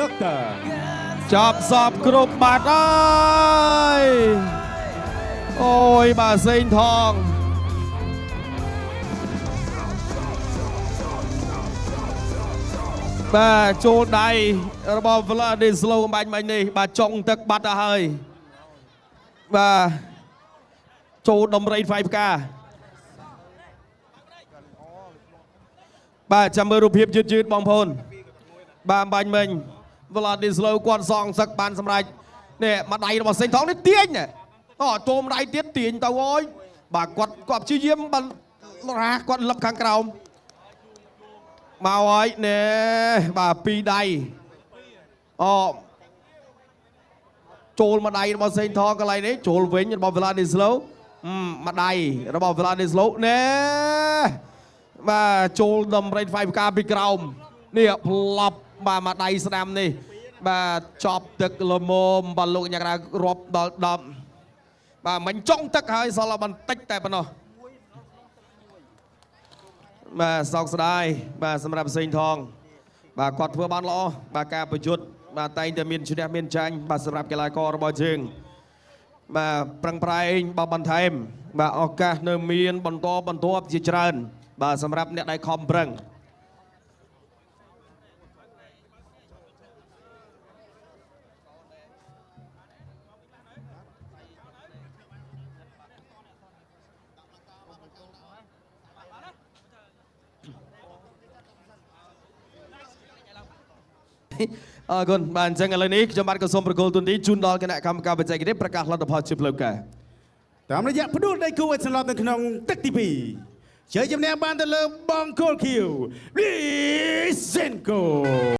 ด็อกเตอร์ จอบสอบกรุบบาดได้โอ้ยบาเซนทองបាទចូលដៃរបស់ Vladislow បាញ់មិញនេះបាទចុងទឹកបាត់ទៅហើយបាទចូលដំរីផ្កាយផ្កាបាទចាំមើលរូបភាពយឺតបងប្អូនបាទបាញ់មិញ Vladislow គាត់សងសឹកបានសម្រេចនេះមកដៃរបស់សេងថងនេះទាញអូចូលម្ដាយទៀតទាញទៅអើយបាទគាត់ព្យាយាមបានរ៉ាគាត់លឹបខាងក្រោមមកហើយណែបាទពីរដៃអូចូលមកដៃរបស់សេងថងកន្លែងនេះចូលវិញរបស់ Vladislow មកដៃរបស់ Vladislow ណែបាទចូលដំរីផ្កាយផ្កាពីក្រោមនេះផ្លប់បាទមកដៃស្ដាំនេះបាទចប់ទឹកលមមបាទលោកញ៉ាំរាប់ដល់10បាទមិនចង់ទឹកហើយសល់បន្តិចតែប៉ុណ្ណោះបាទសោកស្ដាយបាទសម្រាប់សេងថងបាទគាត់ធ្វើបានល្អបាទការប្រយុទ្ធបាទតែងតែមានឈ្នះមានចាញ់បាទសម្រាប់កីឡាកររបស់យើងបាទប្រឹងប្រែងបបបន្ថែមបាទឱកាសនៅមានបន្តជាច្រើនបាទសម្រាប់អ្នកដែលខំប្រឹង អរគុណបាទអញ្ចឹងឥឡូវនេះខ្ញុំបាទក៏សូមប្រកល់ទុននេះជូនដល់គណៈកម្មការបច្ចេកទេសប្រកាសលទ្ធផលជាផ្លូវការ តាមរយៈផ្ដួលដៃគូឲ្យសន្លប់នៅក្នុងទឹកទី2ជ័យជំនះបានទៅលើបង្គោលខៀវលីសេនកូ